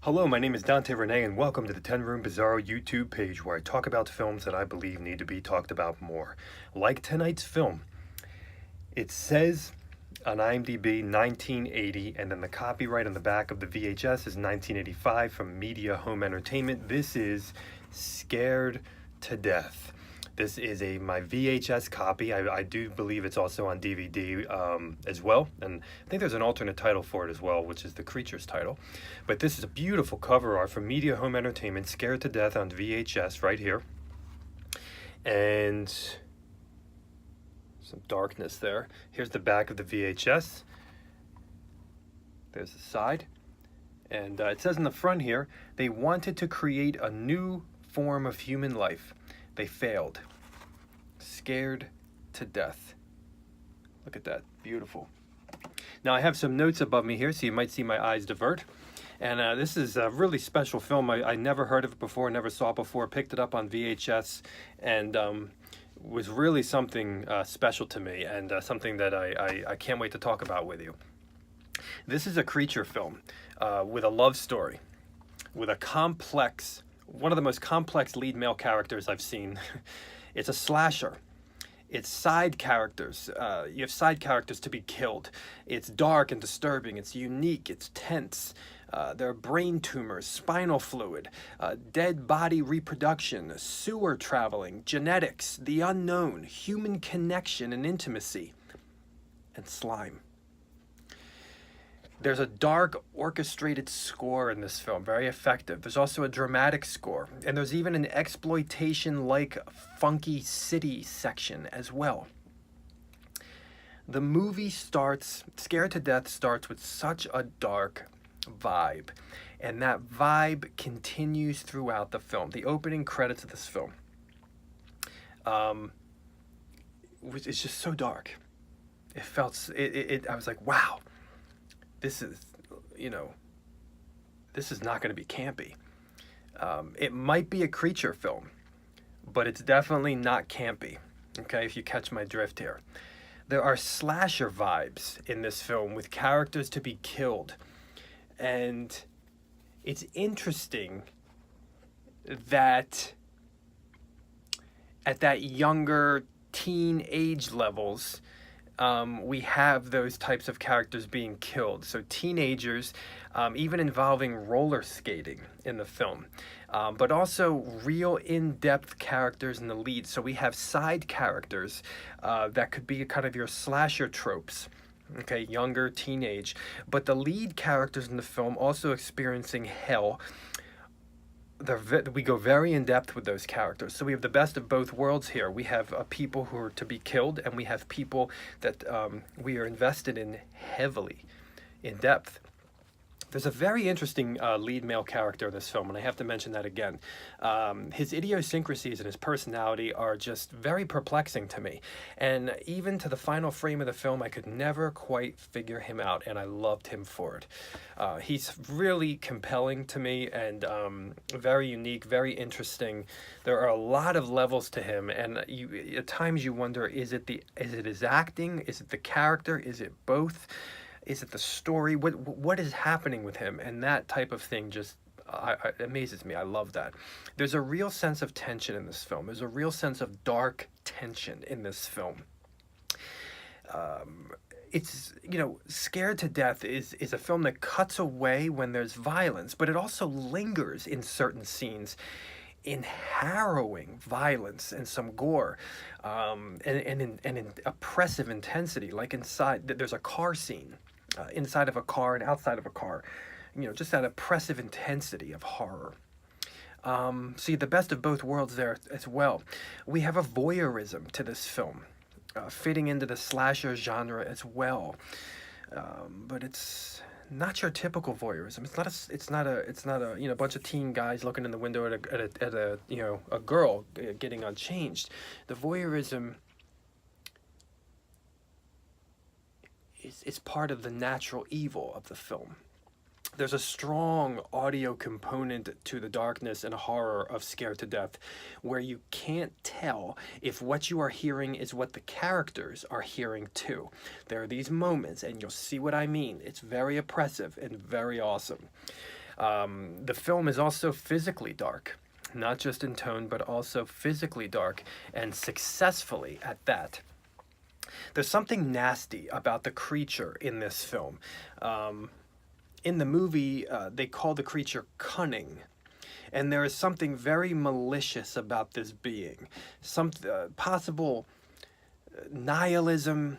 Hello, my name is Dante Renee, and welcome to the 10 Room Bizarro YouTube page where I talk about films that I believe need to be talked about more. Like tonight's film, it says on IMDb 1980, and then the copyright on the back of the VHS is 1985 from Media Home Entertainment. This is Scared to Death. This is my VHS copy. I do believe it's also on DVD as well. And I think there's an alternate title for it as well, which is the Creatures title. But this is a beautiful cover art from Media Home Entertainment, Scared to Death on VHS right here. And some darkness there. Here's the back of the VHS. There's the side. And it says in the front here, they wanted to create a new form of human life. They failed. Scared to Death. Look at that. Beautiful. Now I have some notes above me here, so you might see my eyes divert. And this is a really special film. I never heard of it before, never saw it before, picked it up on VHS, and was really something special to me, and something that I can't wait to talk about with you. This is a creature film with a love story, with a complex, one of the most complex lead male characters I've seen. It's a slasher. It's side characters. You have side characters to be killed. It's dark and disturbing. It's unique. It's tense. There are brain tumors, spinal fluid, dead body reproduction, sewer traveling, genetics, the unknown, human connection and intimacy, and slime. There's a dark, orchestrated score in this film, very effective. There's also a dramatic score, and there's even an exploitation-like funky city section as well. The movie starts, Scared to Death starts with such a dark vibe, and that vibe continues throughout the film. The opening credits of this film, it's just so dark. It felt, I was like, wow. This is, this is not going to be campy. It might be a creature film, but it's definitely not campy, okay, if you catch my drift here. There are slasher vibes in this film with characters to be killed. And it's interesting that at that younger teen age levels, we have those types of characters being killed. So teenagers, even involving roller skating in the film, but also real in-depth characters in the lead. So we have side characters that could be kind of your slasher tropes. Okay, younger, teenage. But the lead characters in the film also experiencing hell. We go very in depth with those characters. So we have the best of both worlds here. We have people who are to be killed, and we have people that we are invested in heavily, in depth. There's a very interesting lead male character in this film, and I have to mention that again. His idiosyncrasies and his personality are just very perplexing to me. And even to the final frame of the film, I could never quite figure him out, and I loved him for it. He's really compelling to me, and very unique, very interesting. There are a lot of levels to him, and at times you wonder, is it his acting? Is it the character? Is it both? Is it the story? What is happening with him? And that type of thing just amazes me. I love that. There's a real sense of tension in this film. There's a real sense of dark tension in this film. It's, Scared to Death is a film that cuts away when there's violence, but it also lingers in certain scenes in harrowing violence and some gore, and in oppressive intensity. Like inside, there's a car scene, inside of a car and outside of a car, just that oppressive intensity of horror. See, the best of both worlds there as well. We have a voyeurism to this film, fitting into the slasher genre as well, but it's not your typical voyeurism. It's not a bunch of teen guys looking in the window at a girl getting unchanged. The voyeurism is part of the natural evil of the film. There's a strong audio component to the darkness and horror of Scared to Death, where you can't tell if what you are hearing is what the characters are hearing too. There are these moments, and you'll see what I mean. It's very oppressive and very awesome. The film is also physically dark, not just in tone, but also physically dark, and successfully at that. There's something nasty about the creature in this film. In the movie, they call the creature cunning. And there is something very malicious about this being. Some possible nihilism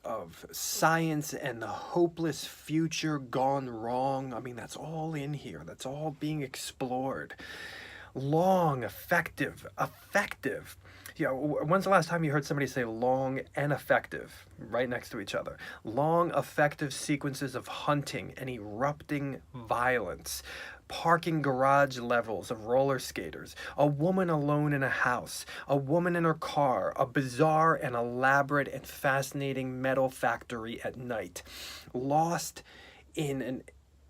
of science and the hopeless future gone wrong. I mean, that's all in here. That's all being explored. Long, effective. Yeah, when's the last time you heard somebody say long and effective right next to each other? Long, effective sequences of hunting and erupting violence, parking garage levels of roller skaters, a woman alone in a house, a woman in her car, a bizarre and elaborate and fascinating metal factory at night, lost in an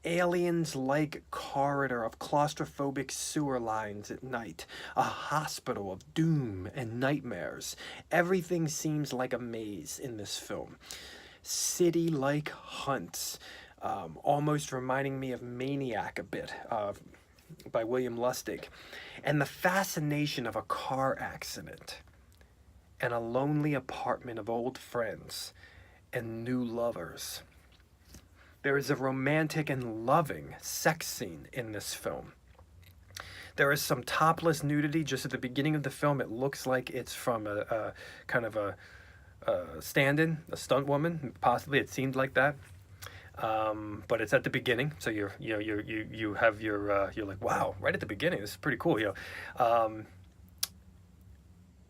aliens-like corridor of claustrophobic sewer lines at night, a hospital of doom and nightmares. Everything seems like a maze in this film. City-like hunts, almost reminding me of Maniac a bit, by William Lustig, and the fascination of a car accident, and a lonely apartment of old friends and new lovers. There is a romantic and loving sex scene in this film. There is some topless nudity just at the beginning of the film. It looks like it's from a kind of a stand-in, a stunt woman. Possibly it seemed like that, but it's at the beginning. So you're like, wow, right at the beginning. This is pretty cool.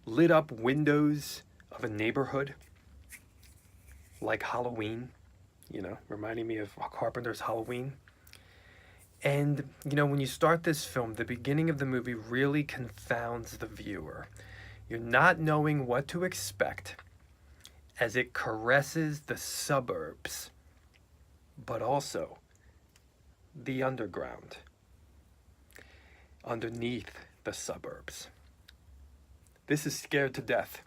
Lit up windows of a neighborhood, like Halloween. Reminding me of Carpenter's Halloween. And, when you start this film, the beginning of the movie really confounds the viewer. You're not knowing what to expect as it caresses the suburbs, but also the underground, underneath the suburbs. This is Scared to Death.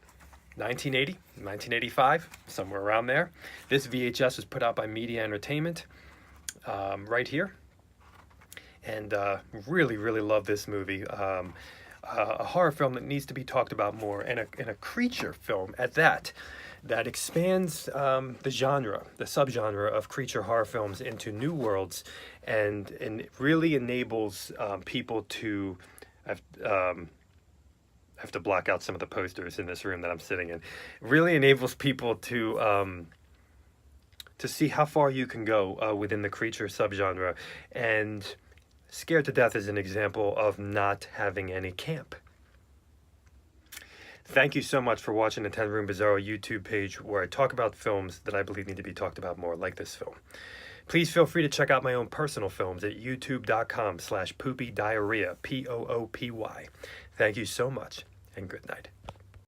1980, 1985, somewhere around there. This VHS was put out by Media Entertainment, right here. And really, really love this movie. A horror film that needs to be talked about more, and a creature film at that expands the genre, the subgenre of creature horror films into new worlds, and it really enables people to I have to block out some of the posters in this room that I'm sitting in. It really enables people to see how far you can go within the creature subgenre. And Scared to Death is an example of not having any camp. Thank you so much for watching the 10 Room Bizarro YouTube page, where I talk about films that I believe need to be talked about more, like this film. Please feel free to check out my own personal films at youtube.com/poopydiarrhea, POOPY. Thank you so much, and good night.